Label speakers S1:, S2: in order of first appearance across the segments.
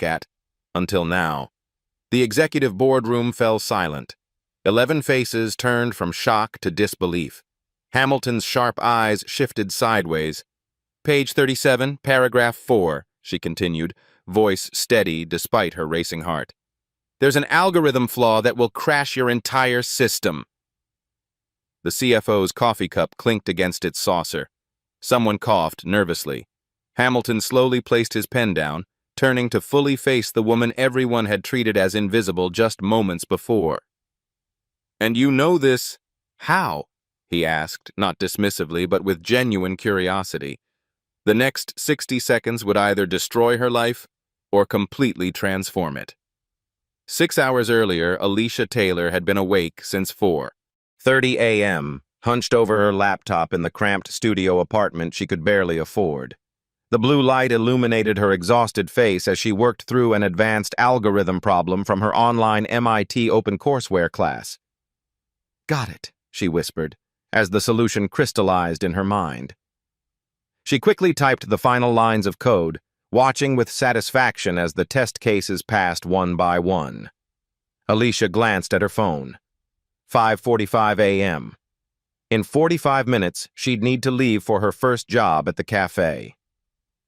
S1: at, until now. The executive boardroom fell silent. 11 faces turned from shock to disbelief. Hamilton's sharp eyes shifted sideways. Page 37, paragraph 4, she continued, voice steady despite her racing heart. There's an algorithm flaw that will crash your entire system. The CFO's coffee cup clinked against its saucer. Someone coughed nervously. Hamilton slowly placed his pen down, turning to fully face the woman everyone had treated as invisible just moments before. "And you know this, how?" he asked, not dismissively, but with genuine curiosity. The next 60 seconds would either destroy her life or completely transform it. 6 hours earlier, Alicia Taylor had been awake since 4:30 a.m., hunched over her laptop in the cramped studio apartment she could barely afford. The blue light illuminated her exhausted face as she worked through an advanced algorithm problem from her online MIT OpenCourseware class. "Got it," she whispered, as the solution crystallized in her mind. She quickly typed the final lines of code, watching with satisfaction as the test cases passed one by one. Alicia glanced at her phone. 5:45 a.m. In 45 minutes, she'd need to leave for her first job at the cafe.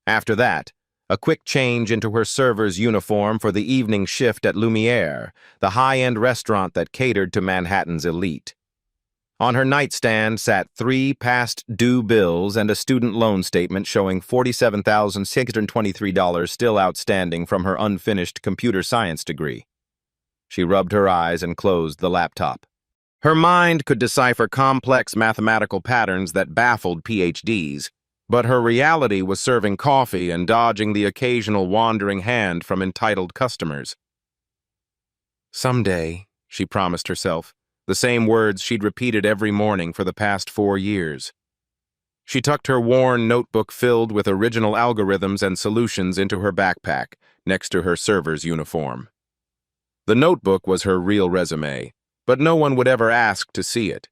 S1: After that, a quick change into her server's uniform for the evening shift at Lumiere, the high-end restaurant that catered to Manhattan's elite. On her nightstand sat 3 past-due bills and a student loan statement showing $47,623 still outstanding from her unfinished computer science degree. She rubbed her eyes and closed the laptop. Her mind could decipher complex mathematical patterns that baffled PhDs, but her reality was serving coffee and dodging the occasional wandering hand from entitled customers. "Someday," she promised herself, the same words she'd repeated every morning for the past 4 years. She tucked her worn notebook filled with original algorithms and solutions into her backpack, next to her server's uniform. The notebook was her real resume, but no one would ever ask to see it.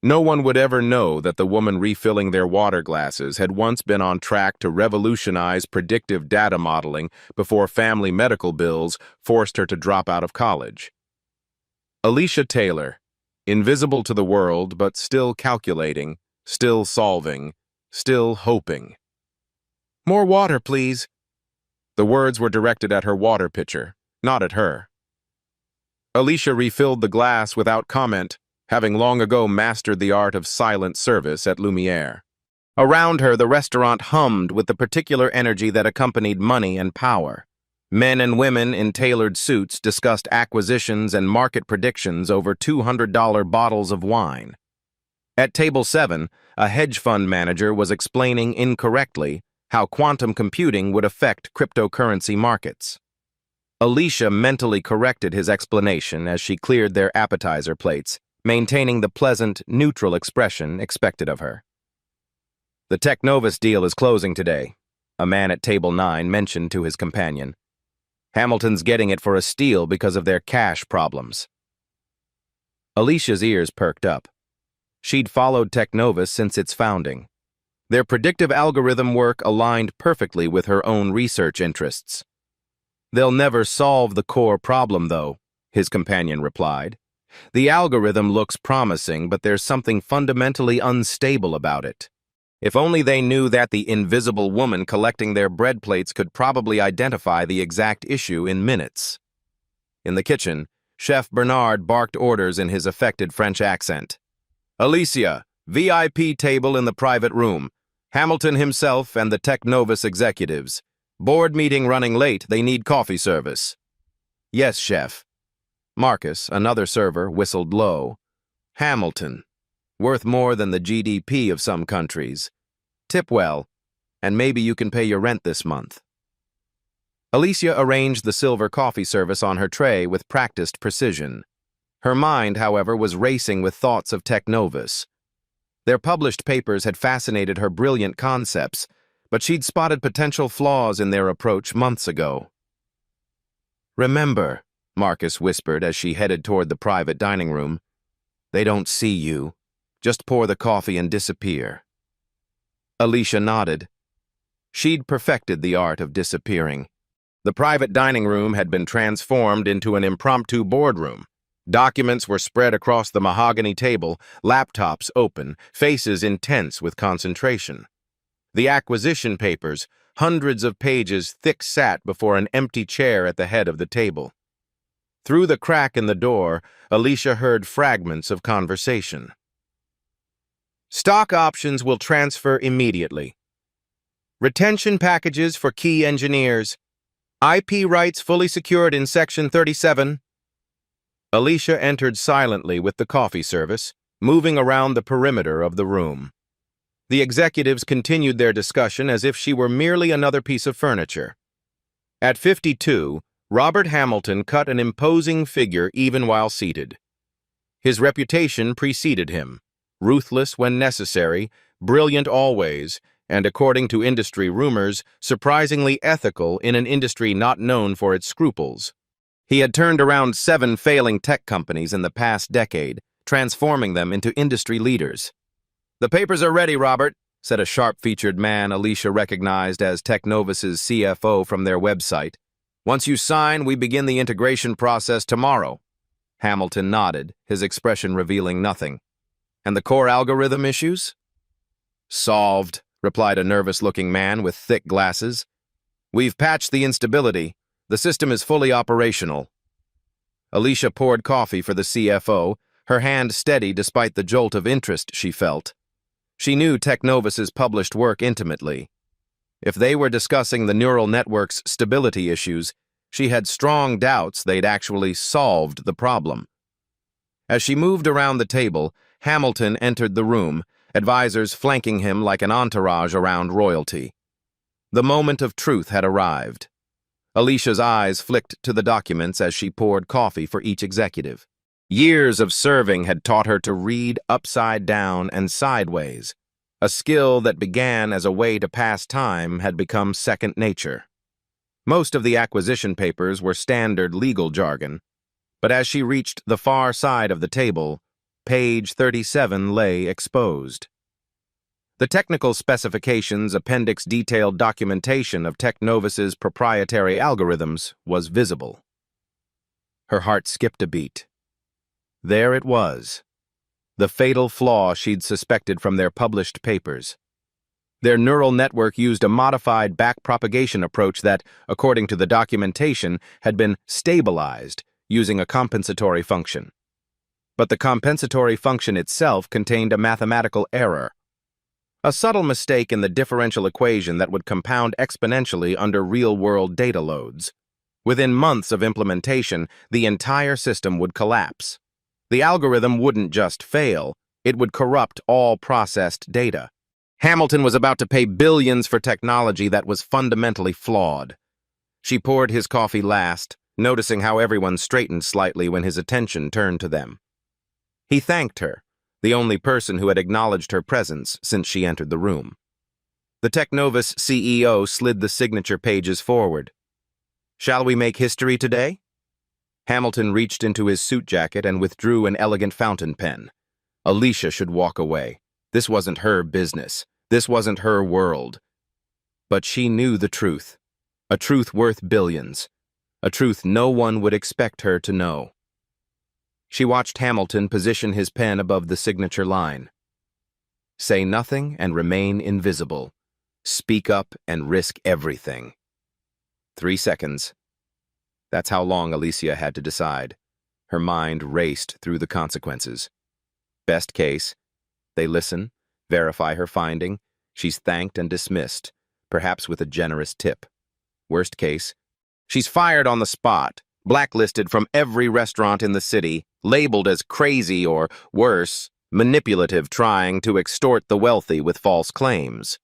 S1: No one would ever know that the woman refilling their water glasses had once been on track to revolutionize predictive data modeling before family medical bills forced her to drop out of college. Alicia Taylor, invisible to the world, but still calculating, still solving, still hoping. "More water, please." The words were directed at her water pitcher, not at her. Alicia refilled the glass without comment, having long ago mastered the art of silent service at Lumiere. Around her, the restaurant hummed with the particular energy that accompanied money and power. Men and women in tailored suits discussed acquisitions and market predictions over $200 bottles of wine. At table 7, a hedge fund manager was explaining incorrectly how quantum computing would affect cryptocurrency markets. Alicia mentally corrected his explanation as she cleared their appetizer plates, maintaining the pleasant, neutral expression expected of her. "The Technovus deal is closing today," a man at table 9 mentioned to his companion. "Hamilton's getting it for a steal because of their cash problems." Alicia's ears perked up. She'd followed Technovus since its founding. Their predictive algorithm work aligned perfectly with her own research interests. "They'll never solve the core problem, though," his companion replied. "The algorithm looks promising, but there's something fundamentally unstable about it. If only they knew that the invisible woman collecting their bread plates could probably identify the exact issue in minutes." In the kitchen, Chef Bernard barked orders in his affected French accent. "Alicia, VIP table in the private room. Hamilton himself and the Technovus executives. Board meeting running late, they need coffee service." "Yes, chef." Marcus, another server, whistled low. "Hamilton. Worth more than the GDP of some countries. Tip well, and maybe you can pay your rent this month." Alicia arranged the silver coffee service on her tray with practiced precision. Her mind, however, was racing with thoughts of Technovus. Their published papers had fascinated her brilliant concepts, but she'd spotted potential flaws in their approach months ago. "Remember," Marcus whispered as she headed toward the private dining room, "they don't see you. Just pour the coffee and disappear." Alicia nodded. She'd perfected the art of disappearing. The private dining room had been transformed into an impromptu boardroom. Documents were spread across the mahogany table, laptops open, faces intense with concentration. The acquisition papers, hundreds of pages thick, sat before an empty chair at the head of the table. Through the crack in the door, Alicia heard fragments of conversation. Stock options will transfer immediately. Retention packages for key engineers. IP rights fully secured in Section 37. Alicia entered silently with the coffee service, moving around the perimeter of the room. The executives continued their discussion as if she were merely another piece of furniture. At 52, Robert Hamilton cut an imposing figure even while seated. His reputation preceded him, ruthless when necessary, brilliant always, and according to industry rumors, surprisingly ethical in an industry not known for its scruples. He had turned around 7 failing tech companies in the past decade, transforming them into industry leaders. "The papers are ready, Robert," said a sharp-featured man Alicia recognized as Technovus's CFO from their website. "Once you sign, we begin the integration process tomorrow." Hamilton nodded, his expression revealing nothing. "And the core algorithm issues?" "Solved," replied a nervous-looking man with thick glasses. "We've patched the instability. The system is fully operational." Alicia poured coffee for the CFO, her hand steady despite the jolt of interest she felt. She knew Technovus's published work intimately. If they were discussing the neural network's stability issues, she had strong doubts they'd actually solved the problem. As she moved around the table, Hamilton entered the room, advisors flanking him like an entourage around royalty. The moment of truth had arrived. Alicia's eyes flicked to the documents as she poured coffee for each executive. Years of serving had taught her to read upside down and sideways. A skill that began as a way to pass time had become second nature. Most of the acquisition papers were standard legal jargon, but as she reached the far side of the table, page 37 lay exposed. The technical specifications appendix detailed documentation of Technovus's proprietary algorithms was visible. Her heart skipped a beat. There it was, the fatal flaw she'd suspected from their published papers. Their neural network used a modified backpropagation approach that, according to the documentation, had been stabilized using a compensatory function. But the compensatory function itself contained a mathematical error, a subtle mistake in the differential equation that would compound exponentially under real-world data loads. Within months of implementation, the entire system would collapse. The algorithm wouldn't just fail, it would corrupt all processed data. Hamilton was about to pay billions for technology that was fundamentally flawed. She poured his coffee last, noticing how everyone straightened slightly when his attention turned to them. He thanked her, the only person who had acknowledged her presence since she entered the room. The Technovus CEO slid the signature pages forward. "Shall we make history today?" Hamilton reached into his suit jacket and withdrew an elegant fountain pen. Alicia should walk away. This wasn't her business. This wasn't her world. But she knew the truth. A truth worth billions. A truth no one would expect her to know. She watched Hamilton position his pen above the signature line. Say nothing and remain invisible. Speak up and risk everything. 3 seconds. That's how long Alicia had to decide. Her mind raced through the consequences. Best case, they listen, verify her finding, she's thanked and dismissed, perhaps with a generous tip. Worst case, she's fired on the spot, blacklisted from every restaurant in the city, labeled as crazy or, worse, manipulative, trying to extort the wealthy with false claims.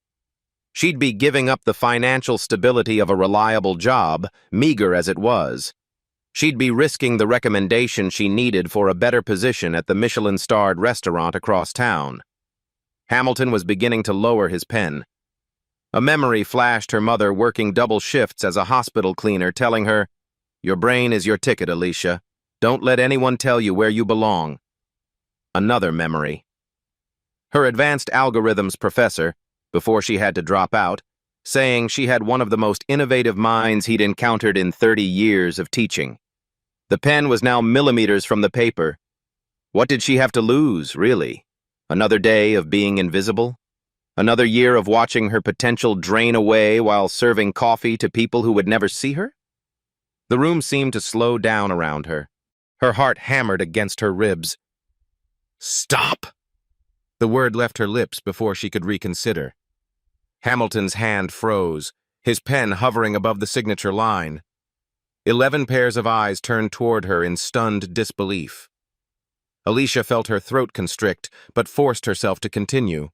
S1: She'd be giving up the financial stability of a reliable job, meager as it was. She'd be risking the recommendation she needed for a better position at the Michelin-starred restaurant across town. Hamilton was beginning to lower his pen. A memory flashed her mother working double shifts as a hospital cleaner, telling her, "Your brain is your ticket, Alicia. Don't let anyone tell you where you belong." Another memory. Her advanced algorithms professor, before she had to drop out, saying she had one of the most innovative minds he'd encountered in 30 years of teaching. The pen was now millimeters from the paper. What did she have to lose, really? Another day of being invisible? Another year of watching her potential drain away while serving coffee to people who would never see her? The room seemed to slow down around her. Her heart hammered against her ribs. Stop! The word left her lips before she could reconsider. Hamilton's hand froze, his pen hovering above the signature line. 11 pairs of eyes turned toward her in stunned disbelief. Alicia felt her throat constrict, but forced herself to continue.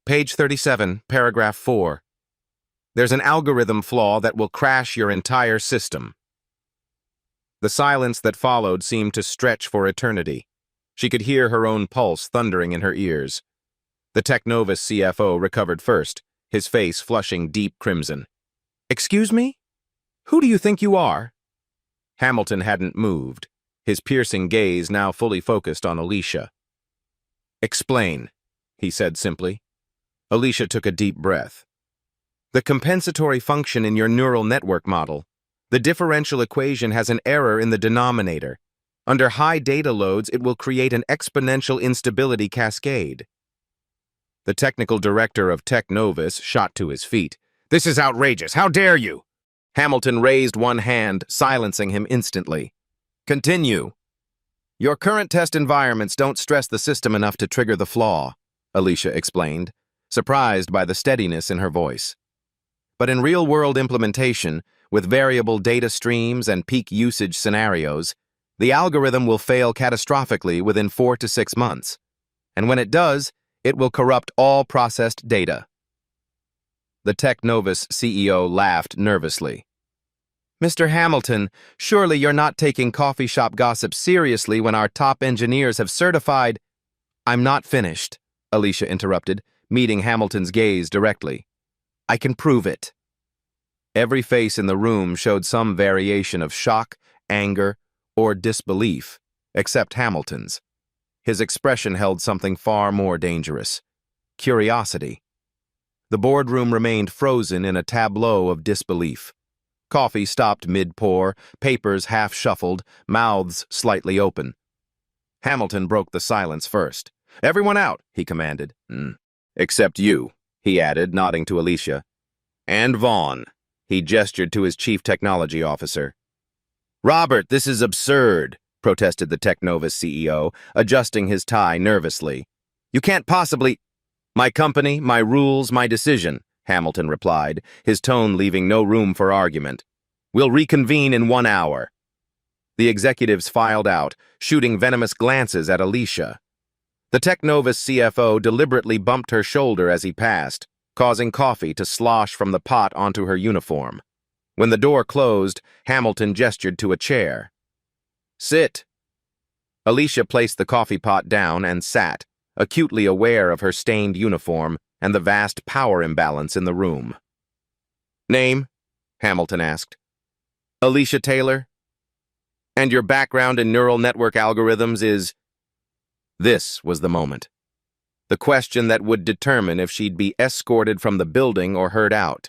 S1: Page 37, paragraph 4. There's an algorithm flaw that will crash your entire system. The silence that followed seemed to stretch for eternity. She could hear her own pulse thundering in her ears. The Technovus CFO recovered first, his face flushing deep crimson. Excuse me? Who do you think you are? Hamilton hadn't moved, his piercing gaze now fully focused on Alicia. Explain, he said simply. Alicia took a deep breath. The compensatory function in your neural network model. The differential equation has an error in the denominator. Under high data loads, it will create an exponential instability cascade. The technical director of Technovus shot to his feet. This is outrageous. How dare you? Hamilton raised one hand, silencing him instantly. Continue. Your current test environments don't stress the system enough to trigger the flaw, Alicia explained, surprised by the steadiness in her voice. But in real-world implementation, with variable data streams and peak usage scenarios, the algorithm will fail catastrophically within 4 to 6 months. And when it does, it will corrupt all processed data. The Technovus CEO laughed nervously. Mr. Hamilton, surely you're not taking coffee shop gossip seriously when our top engineers have certified— I'm not finished, Alicia interrupted, meeting Hamilton's gaze directly. I can prove it. Every face in the room showed some variation of shock, anger, or disbelief, except Hamilton's. His expression held something far more dangerous: curiosity. The boardroom remained frozen in a tableau of disbelief. Coffee stopped mid-pour, papers half-shuffled, mouths slightly open. Hamilton broke the silence first. Everyone out, he commanded. Except you, he added, nodding to Alicia. And Vaughn, he gestured to his chief technology officer. Robert, this is absurd, protested the Technovus CEO, adjusting his tie nervously. You can't possibly— My company, my rules, my decision, Hamilton replied, his tone leaving no room for argument. We'll reconvene in 1 hour. The executives filed out, shooting venomous glances at Alicia. The Technovus CFO deliberately bumped her shoulder as he passed, causing coffee to slosh from the pot onto her uniform. When the door closed, Hamilton gestured to a chair. Sit. Alicia placed the coffee pot down and sat, acutely aware of her stained uniform and the vast power imbalance in the room. Name? Hamilton asked. Alicia Taylor? And your background in neural network algorithms is— This was the moment. The question that would determine if she'd be escorted from the building or heard out.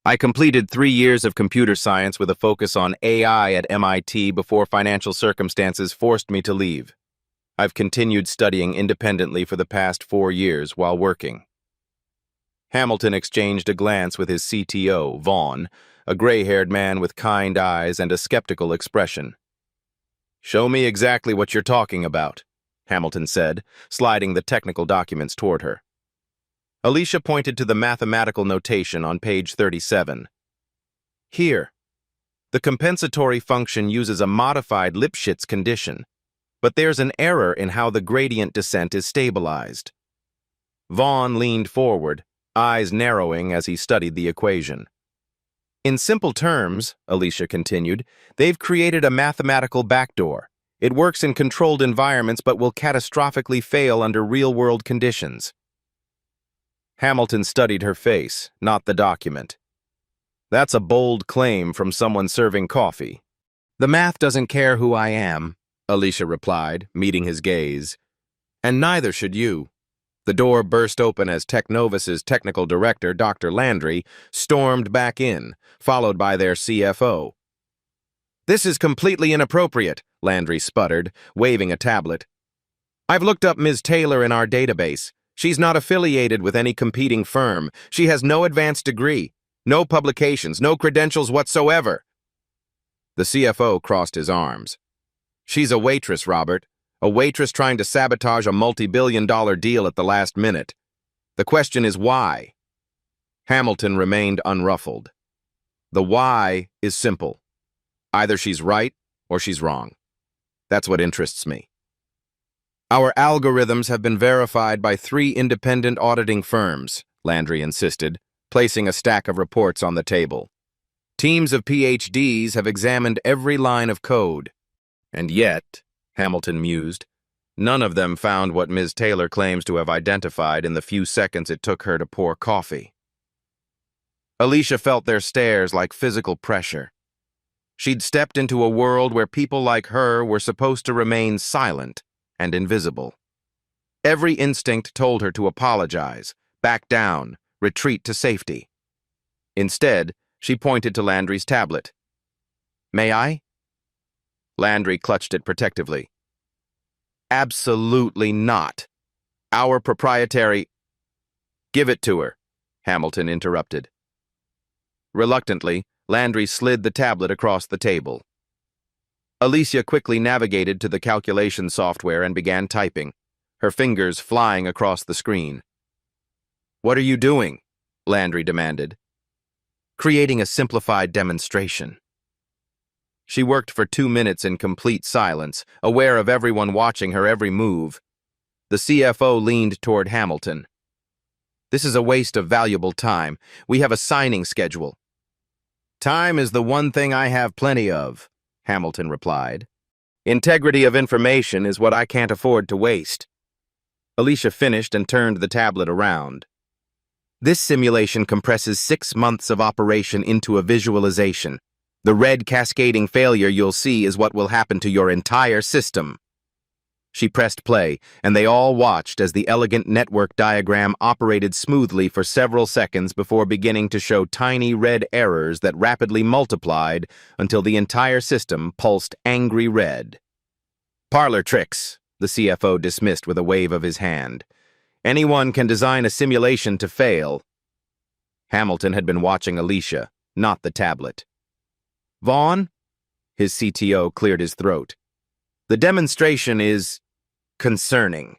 S1: I completed 3 years of computer science with a focus on AI at MIT before financial circumstances forced me to leave. I've continued studying independently for the past 4 years while working. Hamilton exchanged a glance with his CTO, Vaughn, a gray-haired man with kind eyes and a skeptical expression. Show me exactly what you're talking about, Hamilton said, sliding the technical documents toward her. Alicia pointed to the mathematical notation on page 37. Here, the compensatory function uses a modified Lipschitz condition, but there's an error in how the gradient descent is stabilized. Vaughn leaned forward, eyes narrowing as he studied the equation. In simple terms, Alicia continued, they've created a mathematical backdoor. It works in controlled environments but will catastrophically fail under real-world conditions. Hamilton studied her face, not the document. That's a bold claim from someone serving coffee. The math doesn't care who I am, Alicia replied, meeting his gaze. And neither should you. The door burst open as Technovus's technical director, Dr. Landry, stormed back in, followed by their CFO. "This is completely inappropriate," Landry sputtered, waving a tablet. "I've looked up Ms. Taylor in our database. She's not affiliated with any competing firm. She has no advanced degree, no publications, no credentials whatsoever." The CFO crossed his arms. "She's a waitress, Robert. A waitress trying to sabotage a multi-billion-dollar deal at the last minute. The question is why?" Hamilton remained unruffled. "The why is simple. Either she's right or she's wrong. That's what interests me. Our algorithms have been verified by 3 independent auditing firms," Landry insisted, placing a stack of reports on the table. "Teams of PhDs have examined every line of code. And yet," Hamilton mused, "none of them found what Ms. Taylor claims to have identified in the few seconds it took her to pour coffee." Alicia felt their stares like physical pressure. She'd stepped into a world where people like her were supposed to remain silent and invisible. Every instinct told her to apologize, back down, retreat to safety. Instead, she pointed to Landry's tablet. "May I?" Landry clutched it protectively. "Absolutely not. Our proprietary—" "Give it to her," Hamilton interrupted. Reluctantly, Landry slid the tablet across the table. Alicia quickly navigated to the calculation software and began typing, her fingers flying across the screen. "What are you doing?" Landry demanded. "Creating a simplified demonstration." She worked for 2 minutes in complete silence, aware of everyone watching her every move. The CFO leaned toward Hamilton. "This is a waste of valuable time. We have a signing schedule." "Time is the one thing I have plenty of," Hamilton replied. "Integrity of information is what I can't afford to waste." Alicia finished and turned the tablet around. "This simulation compresses 6 months of operation into a visualization. The red cascading failure you'll see is what will happen to your entire system." She pressed play, and they all watched as the elegant network diagram operated smoothly for several seconds before beginning to show tiny red errors that rapidly multiplied until the entire system pulsed angry red. "Parlor tricks," the CFO dismissed with a wave of his hand. "Anyone can design a simulation to fail." Hamilton had been watching Alicia, not the tablet. "Vaughn?" His CTO cleared his throat. "The demonstration is concerning.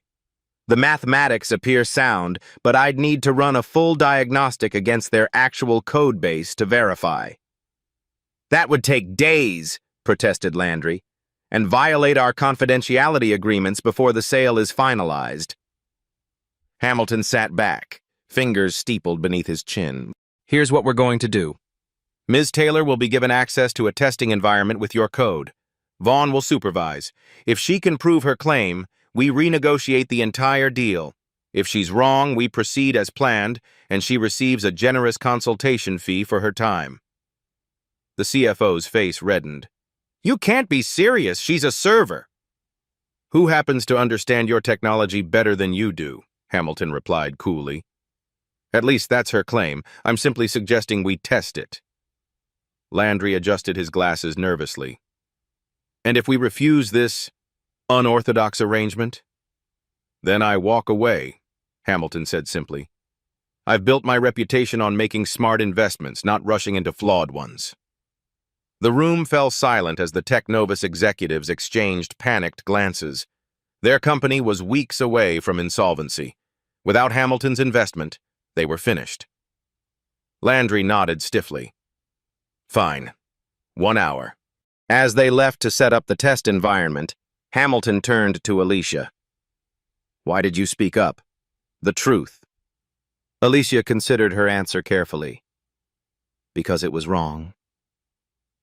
S1: The mathematics appear sound, but I'd need to run a full diagnostic against their actual code base to verify." "That would take days," protested Landry, "and violate our confidentiality agreements before the sale is finalized." Hamilton sat back, fingers steepled beneath his chin. "Here's what we're going to do. Ms. Taylor will be given access to a testing environment with your code. Vaughn will supervise. If she can prove her claim, we renegotiate the entire deal. If she's wrong, we proceed as planned, and she receives a generous consultation fee for her time." The CFO's face reddened. "You can't be serious. She's a server." "Who happens to understand your technology better than you do?" Hamilton replied coolly. "At least that's her claim. I'm simply suggesting we test it." Landry adjusted his glasses nervously. "And if we refuse this unorthodox arrangement?" "Then I walk away," Hamilton said simply. "I've built my reputation on making smart investments, not rushing into flawed ones." The room fell silent as the Technovus executives exchanged panicked glances. Their company was weeks away from insolvency. Without Hamilton's investment, they were finished. Landry nodded stiffly. "Fine. 1 hour." As they left to set up the test environment, Hamilton turned to Alicia. "Why did you speak up?" "The truth." Alicia considered her answer carefully. "Because it was wrong.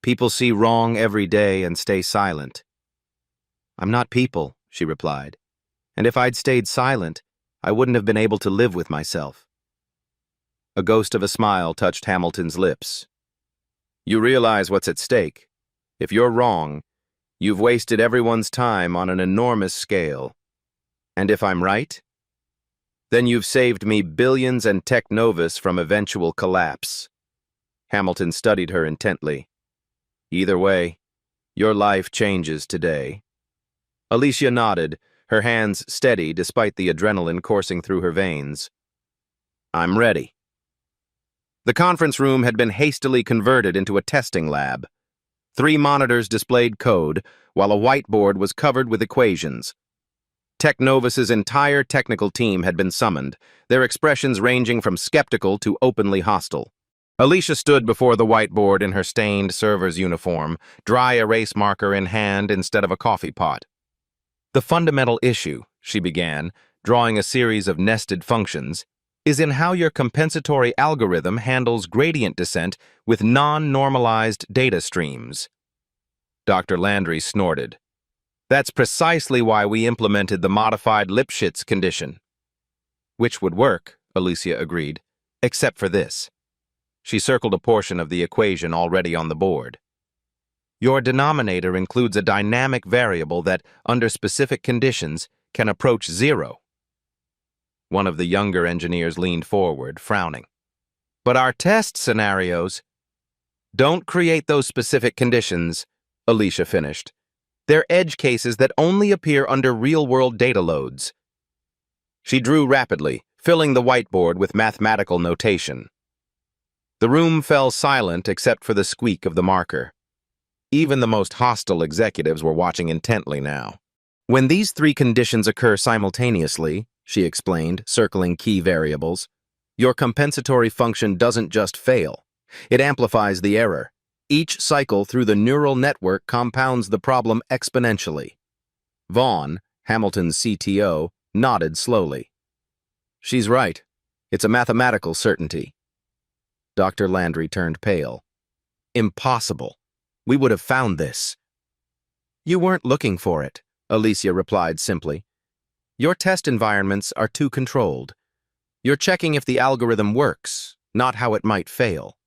S1: People see wrong every day and stay silent." "I'm not people," she replied. "And if I'd stayed silent, I wouldn't have been able to live with myself." A ghost of a smile touched Hamilton's lips. "You realize what's at stake. If you're wrong, you've wasted everyone's time on an enormous scale. And if I'm right?" Then you've saved me billions and tech novus from eventual collapse. Hamilton studied her intently. Either way, your life changes today. Alicia nodded, her hands steady despite the adrenaline coursing through her veins. I'm ready. The conference room had been hastily converted into a testing lab. 3 monitors displayed code, while a whiteboard was covered with equations. Technovus's entire technical team had been summoned, their expressions ranging from skeptical to openly hostile. Alicia stood before the whiteboard in her stained server's uniform, dry erase marker in hand instead of a coffee pot. The fundamental issue, she began, drawing a series of nested functions, is in how your compensatory algorithm handles gradient descent with non-normalized data streams. Dr. Landry snorted. That's precisely why we implemented the modified Lipschitz condition. Which would work, Alicia agreed, except for this. She circled a portion of the equation already on the board. Your denominator includes a dynamic variable that, under specific conditions, can approach 0. One of the younger engineers leaned forward, frowning. But our test scenarios don't create those specific conditions, Alicia finished. They're edge cases that only appear under real-world data loads. She drew rapidly, filling the whiteboard with mathematical notation. The room fell silent except for the squeak of the marker. Even the most hostile executives were watching intently now. When these 3 conditions occur simultaneously, she explained, circling key variables, your compensatory function doesn't just fail. It amplifies the error. Each cycle through the neural network compounds the problem exponentially. Vaughn, Hamilton's CTO, nodded slowly. She's right. It's a mathematical certainty. Dr. Landry turned pale. Impossible. We would have found this. You weren't looking for it, Alicia replied simply. Your test environments are too controlled. You're checking if the algorithm works, not how it might fail.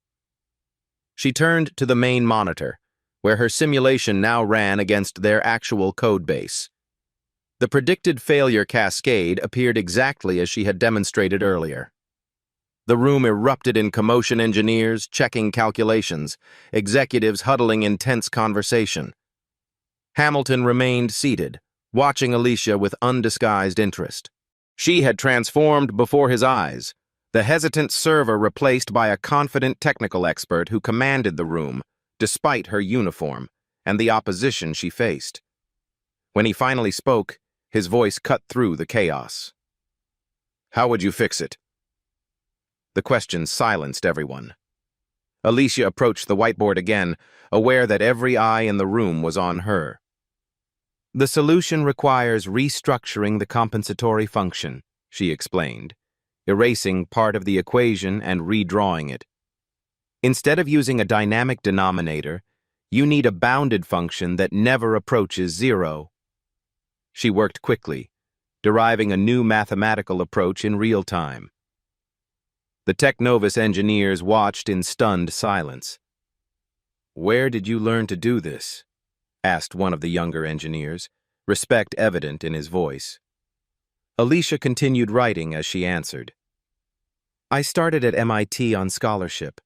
S1: She turned to the main monitor, where her simulation now ran against their actual code base. The predicted failure cascade appeared exactly as she had demonstrated earlier. The room erupted in commotion, engineers checking calculations, executives huddling in tense conversation. Hamilton remained seated, watching Alicia with undisguised interest. She had transformed before his eyes, the hesitant server replaced by a confident technical expert who commanded the room, despite her uniform, and the opposition she faced. When he finally spoke, his voice cut through the chaos. How would you fix it? The question silenced everyone. Alicia approached the whiteboard again, aware that every eye in the room was on her. The solution requires restructuring the compensatory function, she explained, erasing part of the equation and redrawing it. Instead of using a dynamic denominator, you need a bounded function that never approaches 0. She worked quickly, deriving a new mathematical approach in real time. The Technovus engineers watched in stunned silence. Where did you learn to do this? Asked one of the younger engineers, respect evident in his voice. Alicia continued writing as she answered. I started at MIT on scholarship.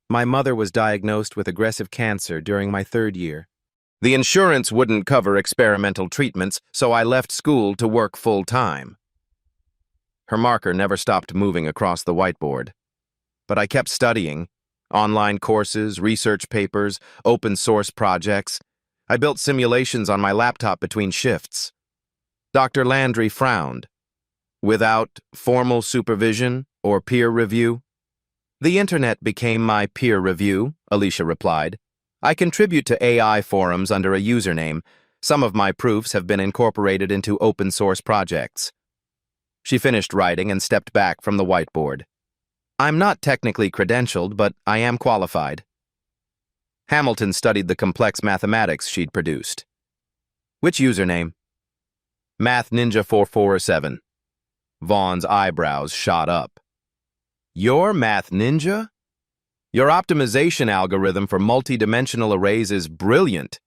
S1: My mother was diagnosed with aggressive cancer during my 3rd year. The insurance wouldn't cover experimental treatments, so I left school to work full-time. Her marker never stopped moving across the whiteboard. But I kept studying. Online courses, research papers, open-source projects. I built simulations on my laptop between shifts. Dr. Landry frowned. Without formal supervision or peer review? The internet became my peer review, Alicia replied. I contribute to AI forums under a username. Some of my proofs have been incorporated into open-source projects. She finished writing and stepped back from the whiteboard. I'm not technically credentialed, but I am qualified. Hamilton studied the complex mathematics she'd produced. Which username? Math Ninja 4407. Vaughn's eyebrows shot up. Your Math Ninja? Your optimization algorithm for multi-dimensional arrays is brilliant.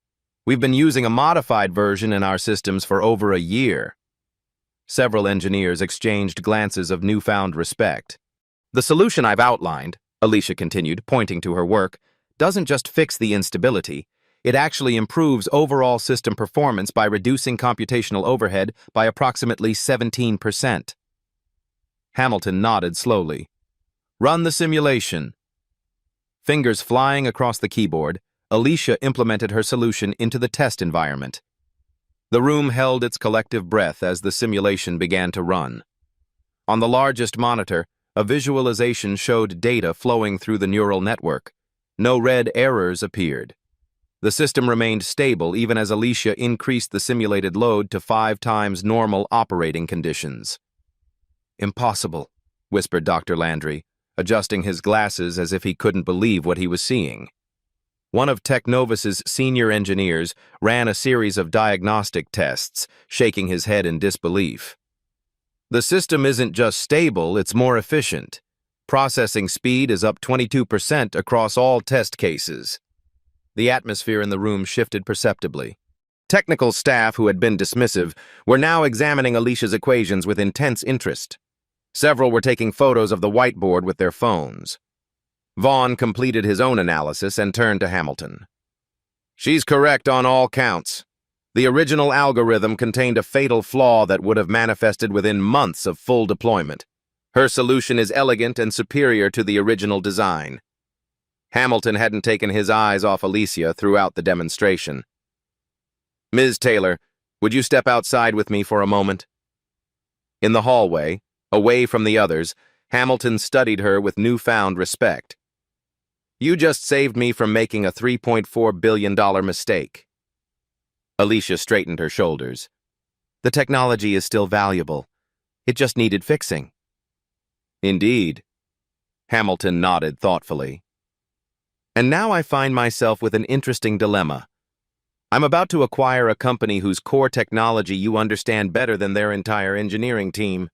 S1: We've been using a modified version in our systems for over a year. Several engineers exchanged glances of newfound respect. The solution I've outlined, Alicia continued, pointing to her work, doesn't just fix the instability, it actually improves overall system performance by reducing computational overhead by approximately 17%. Hamilton nodded slowly. Run the simulation. Fingers flying across the keyboard, Alicia implemented her solution into the test environment. The room held its collective breath as the simulation began to run. On the largest monitor, a visualization showed data flowing through the neural network. No red errors appeared. The system remained stable even as Alicia increased the simulated load to 5 times normal operating conditions. "Impossible," whispered Dr. Landry, adjusting his glasses as if he couldn't believe what he was seeing. One of Technovus's senior engineers ran a series of diagnostic tests, shaking his head in disbelief. "The system isn't just stable, it's more efficient. Processing speed is up 22% across all test cases." The atmosphere in the room shifted perceptibly. Technical staff who had been dismissive were now examining Alicia's equations with intense interest. Several were taking photos of the whiteboard with their phones. Vaughn completed his own analysis and turned to Hamilton. "She's correct on all counts. The original algorithm contained a fatal flaw that would have manifested within months of full deployment. Her solution is elegant and superior to the original design." Hamilton hadn't taken his eyes off Alicia throughout the demonstration. "Ms. Taylor, would you step outside with me for a moment?" In the hallway, away from the others, Hamilton studied her with newfound respect. "You just saved me from making a $3.4 billion mistake." Alicia straightened her shoulders. "The technology is still valuable. It just needed fixing." "Indeed." Hamilton nodded thoughtfully. "And now I find myself with an interesting dilemma. I'm about to acquire a company whose core technology you understand better than their entire engineering team."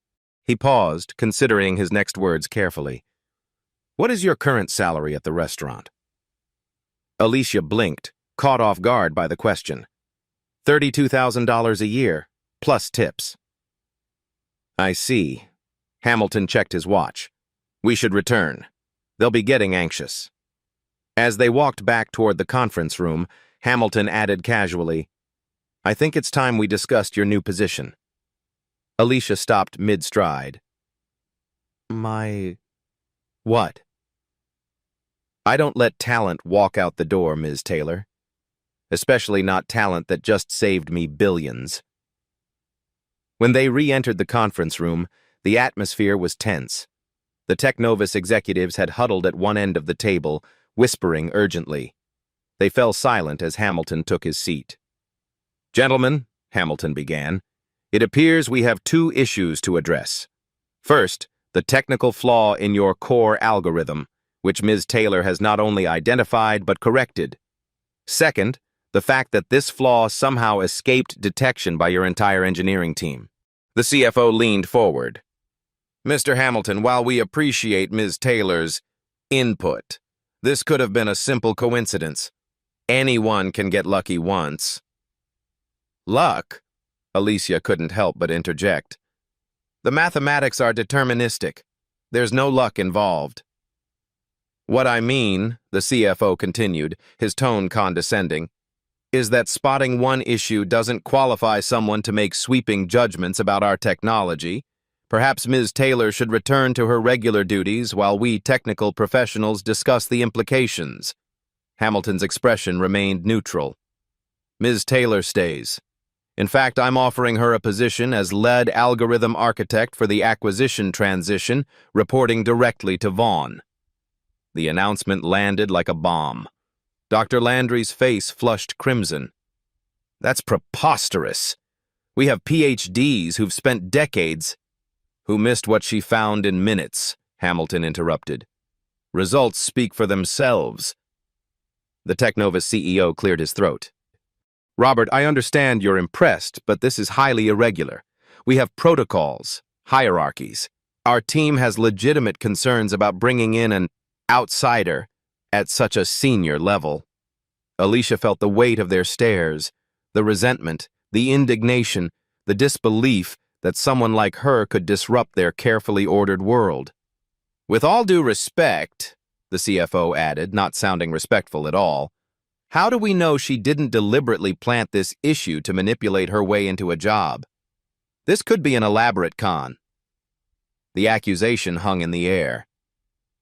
S1: He paused, considering his next words carefully. "What is your current salary at the restaurant?" Alicia blinked, caught off guard by the question. $32,000 a year, plus tips." "I see." Hamilton checked his watch. "We should return. They'll be getting anxious." As they walked back toward the conference room, Hamilton added casually, "I think it's time we discussed your new position." Alicia stopped mid-stride. "My... what?" "I don't let talent walk out the door, Ms. Taylor. Especially not talent that just saved me billions." When they re-entered the conference room, the atmosphere was tense. The Technovus executives had huddled at one end of the table, whispering urgently. They fell silent as Hamilton took his seat. "Gentlemen," Hamilton began, "it appears we have 2 issues to address. First, the technical flaw in your core algorithm, which Ms. Taylor has not only identified but corrected. Second, the fact that this flaw somehow escaped detection by your entire engineering team." The CFO leaned forward. "Mr. Hamilton, while we appreciate Ms. Taylor's input, this could have been a simple coincidence. Anyone can get lucky once." "Luck?" Alicia couldn't help but interject. "The mathematics are deterministic. There's no luck involved." "What I mean," the CFO continued, his tone condescending, "is that spotting one issue doesn't qualify someone to make sweeping judgments about our technology. Perhaps Ms. Taylor should return to her regular duties while we technical professionals discuss the implications." Hamilton's expression remained neutral. "Ms. Taylor stays. In fact, I'm offering her a position as lead algorithm architect for the acquisition transition, reporting directly to Vaughn." The announcement landed like a bomb. Dr. Landry's face flushed crimson. "That's preposterous. We have PhDs who've spent decades—" "Who missed what she found in minutes," Hamilton interrupted. "Results speak for themselves." The Technovus CEO cleared his throat. "Robert, I understand you're impressed, but this is highly irregular. We have protocols, hierarchies. Our team has legitimate concerns about bringing in an outsider at such a senior level." Alicia felt the weight of their stares, the resentment, the indignation, the disbelief that someone like her could disrupt their carefully ordered world. With all due respect, the CFO added, not sounding respectful at all, how do we know she didn't deliberately plant this issue to manipulate her way into a job? This could be an elaborate con. The accusation hung in the air.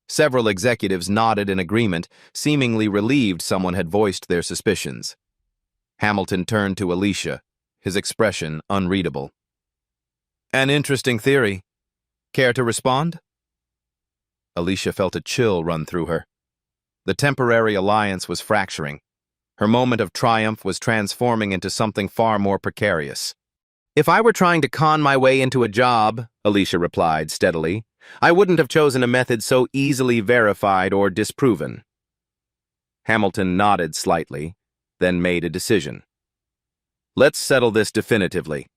S1: Several executives nodded in agreement, seemingly relieved someone had voiced their suspicions. Hamilton turned to Alicia, his expression unreadable. An interesting theory. Care to respond? Alicia felt a chill run through her. The temporary alliance was fracturing. Her moment of triumph was transforming into something far more precarious. If I were trying to con my way into a job, Alicia replied steadily, I wouldn't have chosen a method so easily verified or disproven. Hamilton nodded slightly, then made a decision. Let's settle this definitively.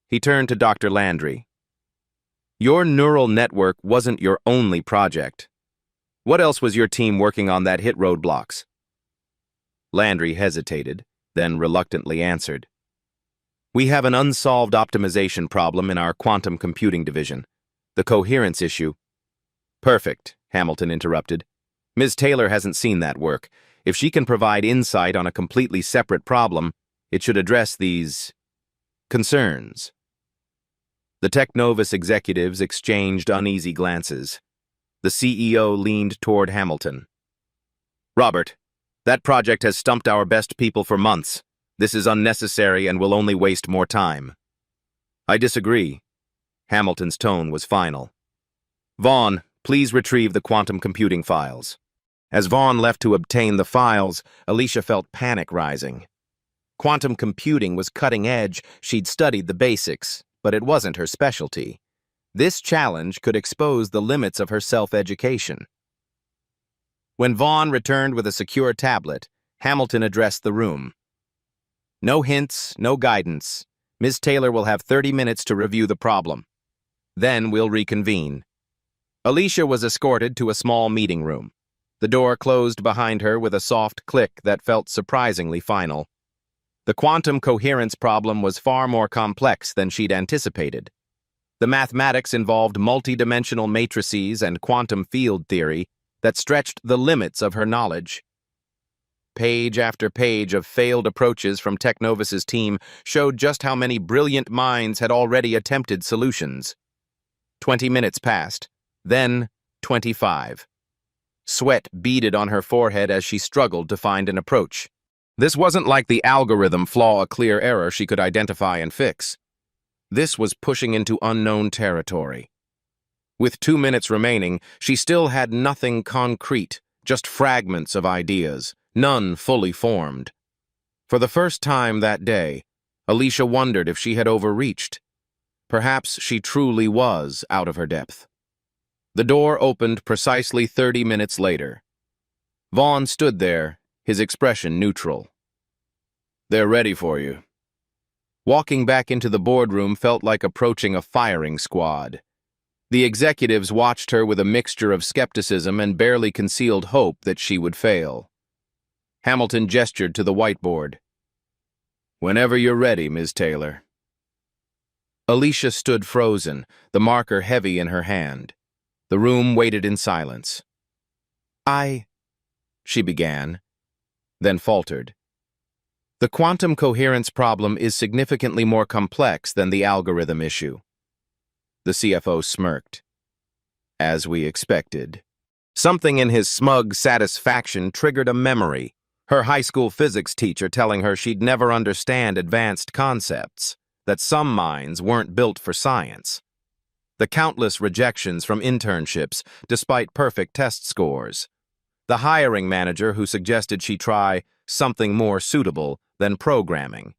S1: He turned to Dr. Landry. Your neural network wasn't your only project. What else was your team working on that hit roadblocks? Landry hesitated, then reluctantly answered. We have an unsolved optimization problem in our quantum computing division. The coherence issue. Perfect, Hamilton interrupted. Ms. Taylor hasn't seen that work. If she can provide insight on a completely separate problem, it should address these concerns. The Technovus executives exchanged uneasy glances. The CEO leaned toward Hamilton. Robert, that project has stumped our best people for months. This is unnecessary and will only waste more time. I disagree. Hamilton's tone was final. Vaughn, please retrieve the quantum computing files. As Vaughn left to obtain the files, Alicia felt panic rising. Quantum computing was cutting edge, she'd studied the basics, but it wasn't her specialty. This challenge could expose the limits of her self-education. When Vaughn returned with a secure tablet, Hamilton addressed the room. No hints, no guidance. Ms. Taylor will have 30 minutes to review the problem. Then we'll reconvene. Alicia was escorted to a small meeting room. The door closed behind her with a soft click that felt surprisingly final. The quantum coherence problem was far more complex than she'd anticipated. The mathematics involved multidimensional matrices and quantum field theory that stretched the limits of her knowledge. Page after page of failed approaches from Technovus's team showed just how many brilliant minds had already attempted solutions. 20 minutes passed, then 25. Sweat beaded on her forehead as she struggled to find an approach. This wasn't like the algorithm flaw, a clear error she could identify and fix. This was pushing into unknown territory. With 2 minutes remaining, she still had nothing concrete, just fragments of ideas, none fully formed. For the first time that day, Alicia wondered if she had overreached. Perhaps she truly was out of her depth. The door opened precisely 30 minutes later. Vaughn stood there, his expression neutral. They're ready for you. Walking back into the boardroom felt like approaching a firing squad. The executives watched her with a mixture of skepticism and barely concealed hope that she would fail. Hamilton gestured to the whiteboard. Whenever you're ready, Ms. Taylor. Alicia stood frozen, the marker heavy in her hand. The room waited in silence. She began, then faltered. The quantum coherence problem is significantly more complex than the algorithm issue. The CFO smirked. As we expected. Something in his smug satisfaction triggered a memory, her high school physics teacher telling her she'd never understand advanced concepts, that some minds weren't built for science. The countless rejections from internships despite perfect test scores. The hiring manager who suggested she try something more suitable than programming.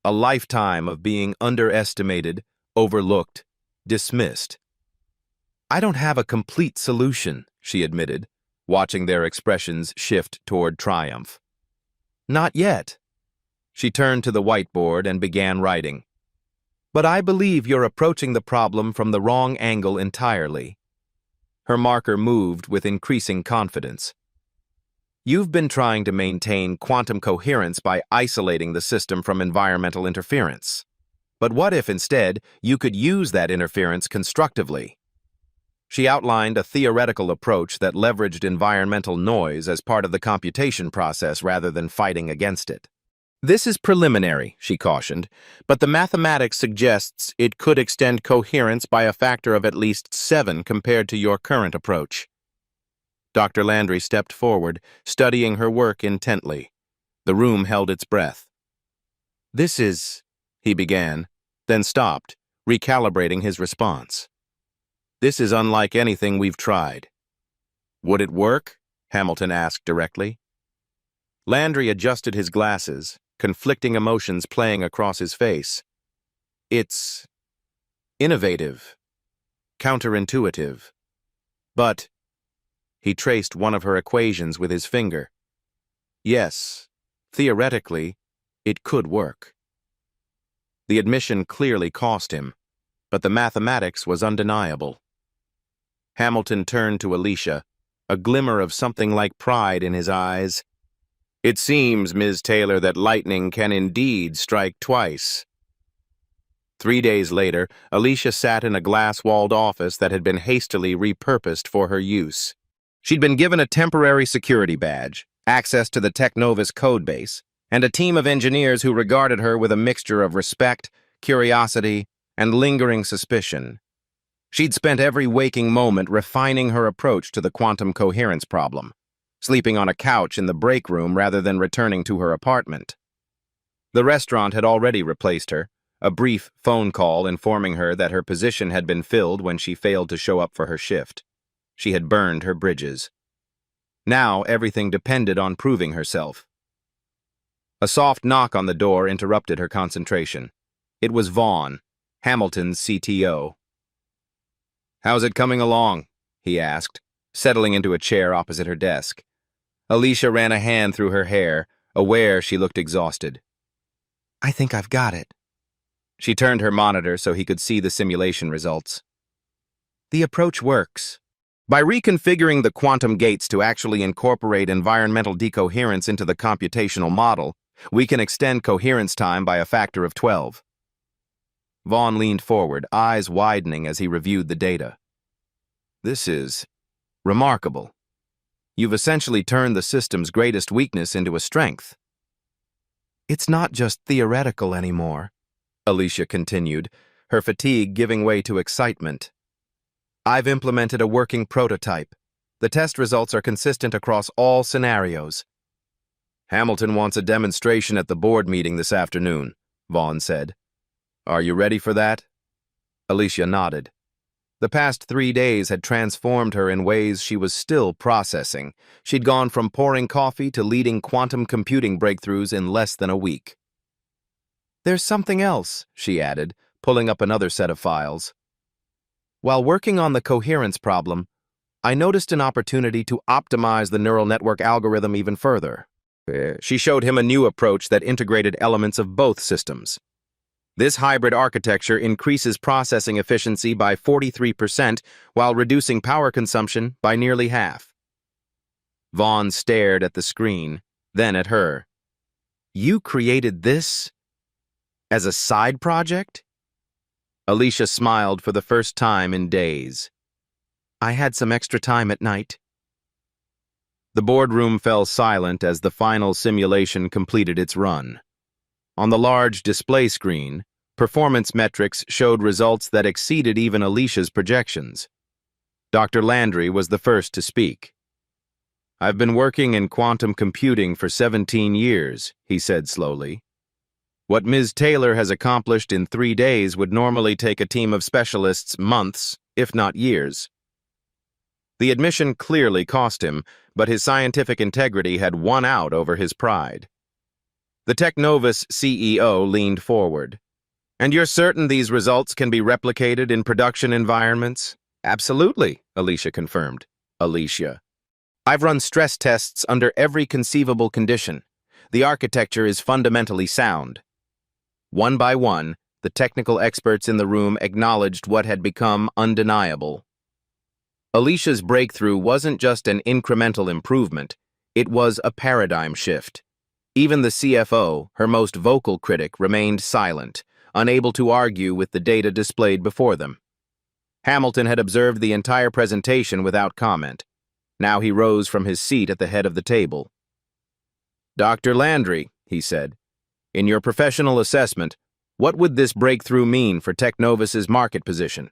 S1: A lifetime of being underestimated, overlooked, dismissed. I don't have a complete solution, she admitted, watching their expressions shift toward triumph. Not yet. She turned to the whiteboard and began writing. But I believe you're approaching the problem from the wrong angle entirely. Her marker moved with increasing confidence. You've been trying to maintain quantum coherence by isolating the system from environmental interference. But what if, instead, you could use that interference constructively? She outlined a theoretical approach that leveraged environmental noise as part of the computation process rather than fighting against it. This is preliminary, she cautioned, but the mathematics suggests it could extend coherence by a factor of at least 7 compared to your current approach. Dr. Landry stepped forward, studying her work intently. The room held its breath. "This is," he began, then stopped, recalibrating his response. "This is unlike anything we've tried." "Would it work?" Hamilton asked directly. Landry adjusted his glasses, conflicting emotions playing across his face. "It's innovative, counterintuitive, but—" He traced one of her equations with his finger. "Yes, theoretically, it could work." The admission clearly cost him, but the mathematics was undeniable. Hamilton turned to Alicia, a glimmer of something like pride in his eyes. "It seems, Ms. Taylor, that lightning can indeed strike twice." 3 days later, Alicia sat in a glass-walled office that had been hastily repurposed for her use. She'd been given a temporary security badge, access to the Technovus codebase, and a team of engineers who regarded her with a mixture of respect, curiosity, and lingering suspicion. She'd spent every waking moment refining her approach to the quantum coherence problem, sleeping on a couch in the break room rather than returning to her apartment. The restaurant had already replaced her, a brief phone call informing her that her position had been filled when she failed to show up for her shift. She had burned her bridges. Now everything depended on proving herself. A soft knock on the door interrupted her concentration. It was Vaughn, Hamilton's CTO. "How's it coming along?" he asked, settling into a chair opposite her desk. Alicia ran a hand through her hair, aware she looked exhausted. "I think I've got it." She turned her monitor so he could see the simulation results. "The approach works. By reconfiguring the quantum gates to actually incorporate environmental decoherence into the computational model, we can extend coherence time by a factor of 12. Vaughn leaned forward, eyes widening as he reviewed the data. "This is remarkable. You've essentially turned the system's greatest weakness into a strength." "It's not just theoretical anymore," Alicia continued, her fatigue giving way to excitement. "I've implemented a working prototype. The test results are consistent across all scenarios." "Hamilton wants a demonstration at the board meeting this afternoon," Vaughn said. "Are you ready for that?" Alicia nodded. The past 3 days had transformed her in ways she was still processing. She'd gone from pouring coffee to leading quantum computing breakthroughs in less than a week. "There's something else," she added, pulling up another set of files. "While working on the coherence problem, I noticed an opportunity to optimize the neural network algorithm even further." She showed him a new approach that integrated elements of both systems. "This hybrid architecture increases processing efficiency by 43% while reducing power consumption by nearly half." Vaughn stared at the screen, then at her. "You created this as a side project?" Alicia smiled for the first time in days. "I had some extra time at night." The boardroom fell silent as the final simulation completed its run. On the large display screen, performance metrics showed results that exceeded even Alicia's projections. Dr. Landry was the first to speak. "I've been working in quantum computing for 17 years, he said slowly. "What Ms. Taylor has accomplished in 3 days would normally take a team of specialists months, if not years." The admission clearly cost him, but his scientific integrity had won out over his pride. The Technovus CEO leaned forward. "And you're certain these results can be replicated in production environments?" "Absolutely," Alicia confirmed. Alicia. "I've run stress tests under every conceivable condition. The architecture is fundamentally sound." One by one, the technical experts in the room acknowledged what had become undeniable. Alicia's breakthrough wasn't just an incremental improvement, it was a paradigm shift. Even the CFO, her most vocal critic, remained silent, unable to argue with the data displayed before them. Hamilton had observed the entire presentation without comment. Now he rose from his seat at the head of the table. "Dr. Landry," he said, "in your professional assessment, what would this breakthrough mean for Technovus's market position?"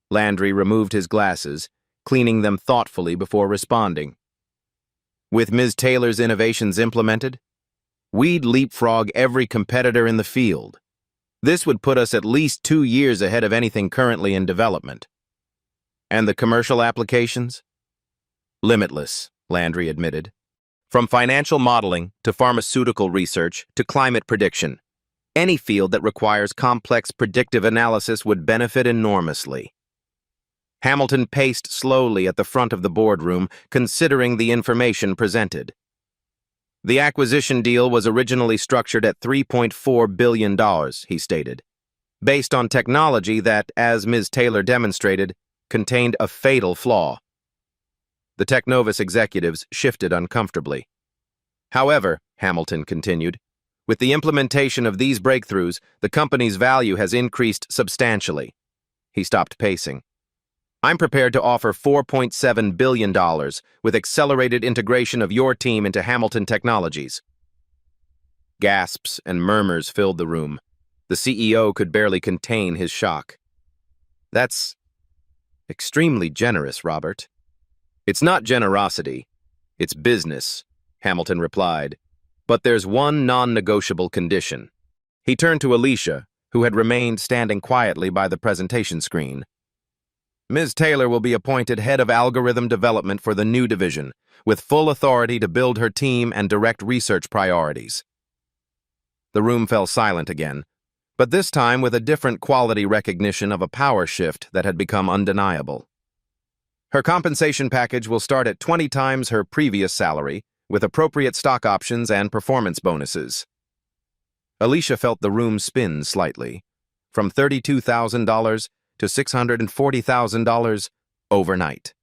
S1: Landry removed his glasses, cleaning them thoughtfully before responding. "With Ms. Taylor's innovations implemented, we'd leapfrog every competitor in the field. This would put us at least 2 years ahead of anything currently in development." "And the commercial applications?" "Limitless," Landry admitted. "From financial modeling to pharmaceutical research to climate prediction, any field that requires complex predictive analysis would benefit enormously." Hamilton paced slowly at the front of the boardroom, considering the information presented. "The acquisition deal was originally structured at $3.4 billion, he stated, based on technology that, as Ms. Taylor demonstrated, contained a fatal flaw. The Technovus executives shifted uncomfortably. "However," Hamilton continued, "with the implementation of these breakthroughs, the company's value has increased substantially." He stopped pacing. "I'm prepared to offer $4.7 billion with accelerated integration of your team into Hamilton Technologies." Gasps and murmurs filled the room. The CEO could barely contain his shock. "That's extremely generous, Robert." "It's not generosity, it's business," Hamilton replied. "But there's one non-negotiable condition." He turned to Alicia, who had remained standing quietly by the presentation screen. "Ms. Taylor will be appointed head of algorithm development for the new division, with full authority to build her team and direct research priorities." The room fell silent again, but this time with a different quality recognition of a power shift that had become undeniable. "Her compensation package will start at 20 times her previous salary, with appropriate stock options and performance bonuses." Alicia felt the room spin slightly, from $32,000 to $640,000 overnight.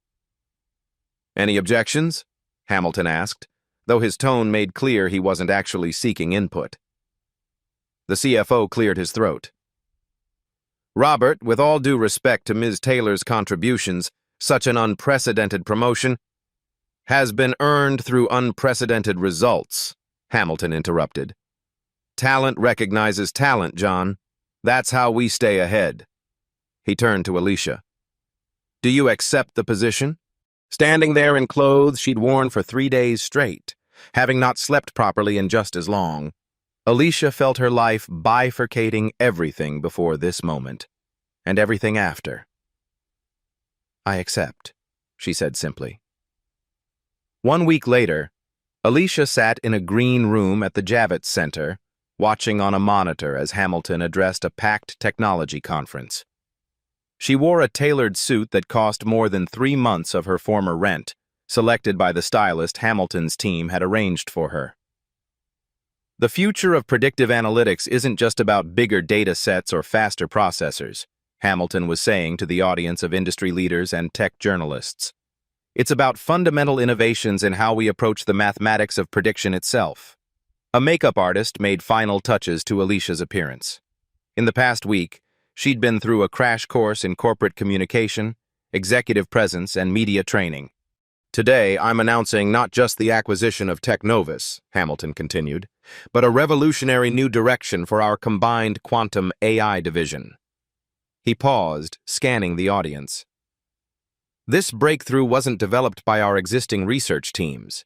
S1: "Any objections?" Hamilton asked, though his tone made clear he wasn't actually seeking input. The CFO cleared his throat. "Robert, with all due respect to Ms. Taylor's contributions, such an unprecedented promotion has been earned through unprecedented results," Hamilton interrupted. "Talent recognizes talent, John. That's how we stay ahead." He turned to Alicia. "Do you accept the position?" Standing there in clothes she'd worn for 3 days straight, having not slept properly in just as long, Alicia felt her life bifurcating everything before this moment, and everything after. "I accept," she said simply. 1 week later, Alicia sat in a green room at the Javits Center, watching on a monitor as Hamilton addressed a packed technology conference. She wore a tailored suit that cost more than 3 months of her former rent, selected by the stylist Hamilton's team had arranged for her. The future of predictive analytics isn't just about bigger data sets or faster processors, Hamilton was saying to the audience of industry leaders and tech journalists. It's about fundamental innovations in how we approach the mathematics of prediction itself. A makeup artist made final touches to Alicia's appearance. In the past week, she'd been through a crash course in corporate communication, executive presence, and media training. "Today, I'm announcing not just the acquisition of Technovus," Hamilton continued, "but a revolutionary new direction for our combined quantum AI division." He paused, scanning the audience. This breakthrough wasn't developed by our existing research teams.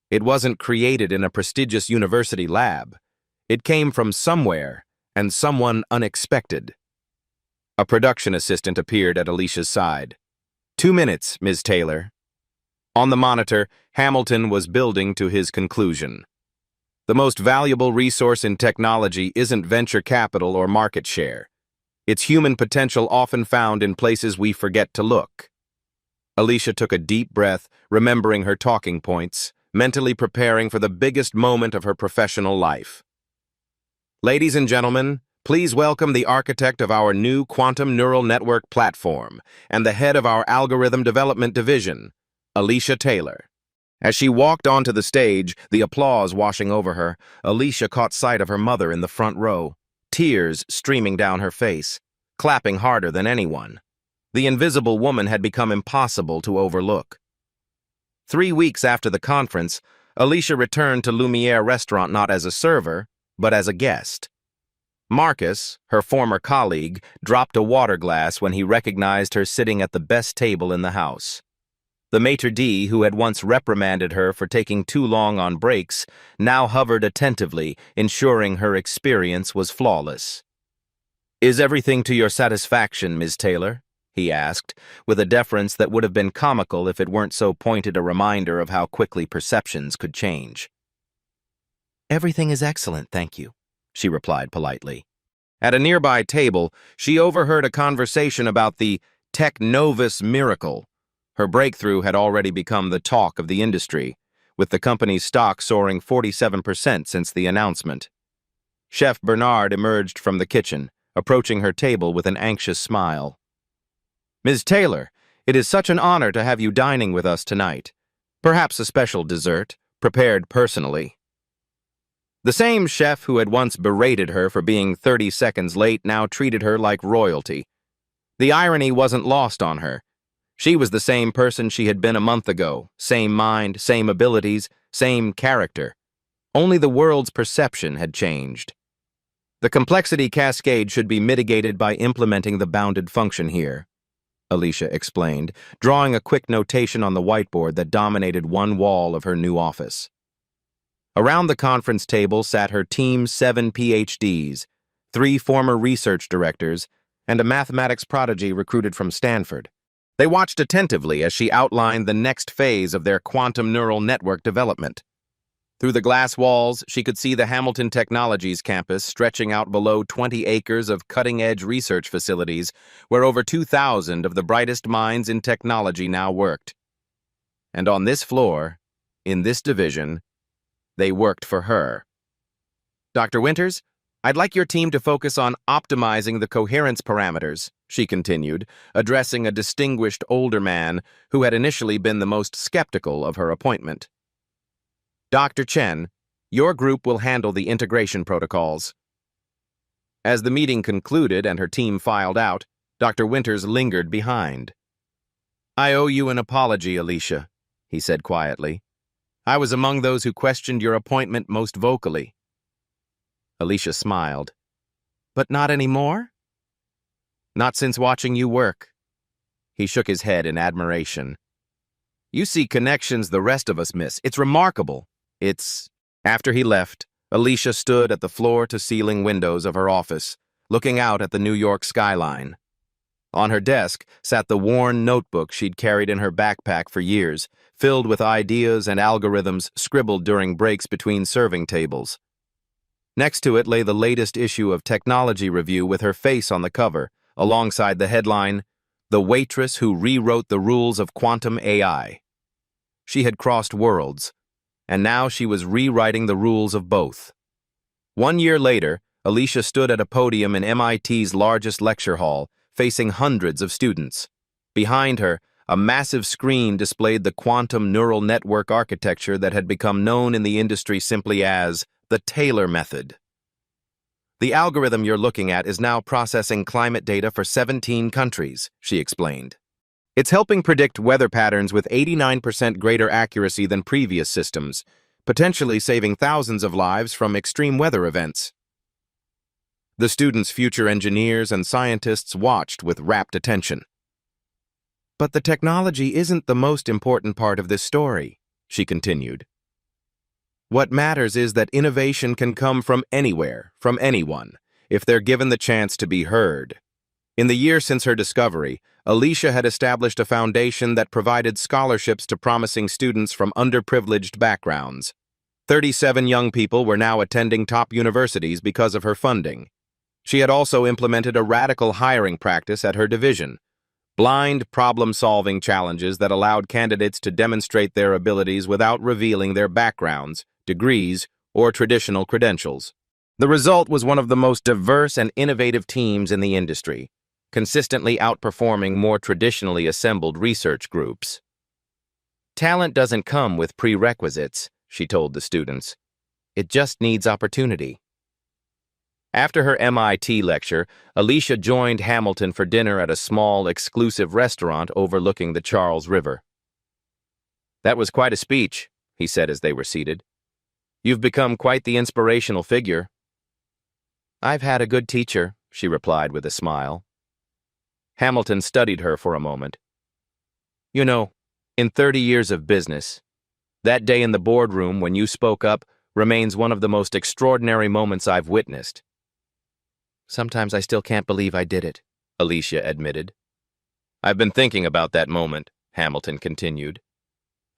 S1: It wasn't created in a prestigious university lab. It came from somewhere, and someone unexpected. A production assistant appeared at Alicia's side. 2 minutes, Ms. Taylor." On the monitor, Hamilton was building to his conclusion. The most valuable resource in technology isn't venture capital or market share. It's human potential often found in places we forget to look. Alicia took a deep breath, remembering her talking points, mentally preparing for the biggest moment of her professional life. "Ladies and gentlemen, please welcome the architect of our new quantum neural network platform and the head of our algorithm development division, Alicia Taylor." As she walked onto the stage, the applause washing over her, Alicia caught sight of her mother in the front row. tears streaming down her face, clapping harder than anyone. The invisible woman had become impossible to overlook. 3 weeks after the conference, Alicia returned to Lumiere restaurant not as a server, but as a guest. Marcus, her former colleague, dropped a water glass when he recognized her sitting at the best table in the house. The maitre d', who had once reprimanded her for taking too long on breaks, now hovered attentively, ensuring her experience was flawless. "Is everything to your satisfaction, Ms. Taylor?" he asked, with a deference that would have been comical if it weren't so pointed a reminder of how quickly perceptions could change. "Everything is excellent, thank you," she replied politely. At a nearby table, she overheard a conversation about the Tech Novus miracle. Her breakthrough had already become the talk of the industry, with the company's stock soaring 47% since the announcement. Chef Bernard emerged from the kitchen, approaching her table with an anxious smile. "Ms. Taylor, it is such an honor to have you dining with us tonight. Perhaps a special dessert, prepared personally." The same chef who had once berated her for being 30 seconds late now treated her like royalty. The irony wasn't lost on her. She was the same person she had been a month ago, same mind, same abilities, same character. Only the world's perception had changed. "The complexity cascade should be mitigated by implementing the bounded function here," Alicia explained, drawing a quick notation on the whiteboard that dominated one wall of her new office. Around the conference table sat her team's 7 PhDs, 3 former research directors, and a mathematics prodigy recruited from Stanford. They watched attentively as she outlined the next phase of their quantum neural network development. Through the glass walls, she could see the Hamilton Technologies campus stretching out below 20 acres of cutting-edge research facilities where over 2,000 of the brightest minds in technology now worked. And on this floor, in this division, they worked for her. "Dr. Winters, I'd like your team to focus on optimizing the coherence parameters," she continued, addressing a distinguished older man who had initially been the most skeptical of her appointment. "Dr. Chen, your group will handle the integration protocols." As the meeting concluded and her team filed out, Dr. Winters lingered behind. "I owe you an apology, Alicia," he said quietly. "I was among those who questioned your appointment most vocally." Alicia smiled. "But not anymore?" "Not since watching you work." He shook his head in admiration. "You see connections the rest of us miss. It's remarkable. It's—" After he left, Alicia stood at the floor-to-ceiling windows of her office, looking out at the New York skyline. On her desk sat the worn notebook she'd carried in her backpack for years, filled with ideas and algorithms scribbled during breaks between serving tables. Next to it lay the latest issue of Technology Review with her face on the cover, alongside the headline, "The Waitress Who Rewrote the Rules of Quantum AI." She had crossed worlds, and now she was rewriting the rules of both. 1 year later, Alicia stood at a podium in MIT's largest lecture hall, facing hundreds of students. Behind her, a massive screen displayed the quantum neural network architecture that had become known in the industry simply as the Taylor method. "The algorithm you're looking at is now processing climate data for 17 countries," she explained. "It's helping predict weather patterns with 89% greater accuracy than previous systems, potentially saving thousands of lives from extreme weather events." The students' future engineers and scientists watched with rapt attention. "But the technology isn't the most important part of this story," she continued. "What matters is that innovation can come from anywhere, from anyone, if they're given the chance to be heard." In the year since her discovery, Alicia had established a foundation that provided scholarships to promising students from underprivileged backgrounds. 37 young people were now attending top universities because of her funding. She had also implemented a radical hiring practice at her division, blind problem-solving challenges that allowed candidates to demonstrate their abilities without revealing their backgrounds, degrees, or traditional credentials. The result was one of the most diverse and innovative teams in the industry, consistently outperforming more traditionally assembled research groups. "Talent doesn't come with prerequisites," she told the students. "It just needs opportunity." After her MIT lecture, Alicia joined Hamilton for dinner at a small, exclusive restaurant overlooking the Charles River. "That was quite a speech," he said as they were seated. "You've become quite the inspirational figure." "I've had a good teacher," she replied with a smile. Hamilton studied her for a moment. "You know, in 30 years of business, that day in the boardroom when you spoke up remains one of the most extraordinary moments I've witnessed." "Sometimes I still can't believe I did it," Alicia admitted. "I've been thinking about that moment," Hamilton continued.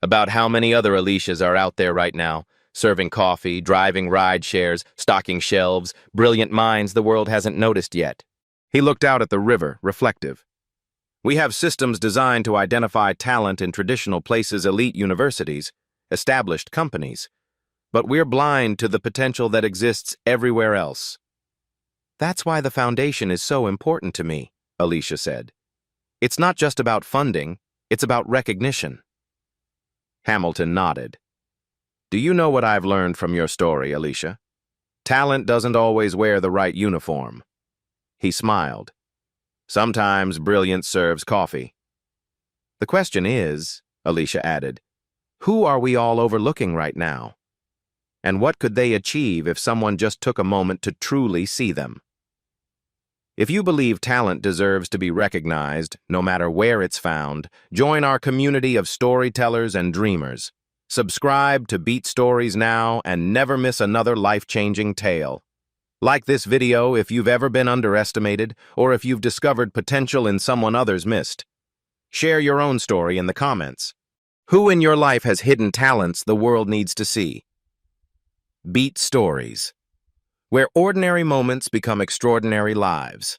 S1: "About how many other Alicias are out there right now, serving coffee, driving ride shares, stocking shelves, brilliant minds the world hasn't noticed yet." He looked out at the river, reflective. "We have systems designed to identify talent in traditional places, elite universities, established companies. But we're blind to the potential that exists everywhere else." "That's why the foundation is so important to me," Alicia said. "It's not just about funding, it's about recognition." Hamilton nodded. "Do you know what I've learned from your story, Alicia? Talent doesn't always wear the right uniform." He smiled. "Sometimes brilliance serves coffee." "The question is," Alicia added, "who are we all overlooking right now? And what could they achieve if someone just took a moment to truly see them?" If you believe talent deserves to be recognized, no matter where it's found, join our community of storytellers and dreamers. Subscribe to Beat Stories now and never miss another life-changing tale. Like this video if you've ever been underestimated or if you've discovered potential in someone others missed. Share your own story in the comments. Who in your life has hidden talents the world needs to see? Beat Stories, where ordinary moments become extraordinary lives.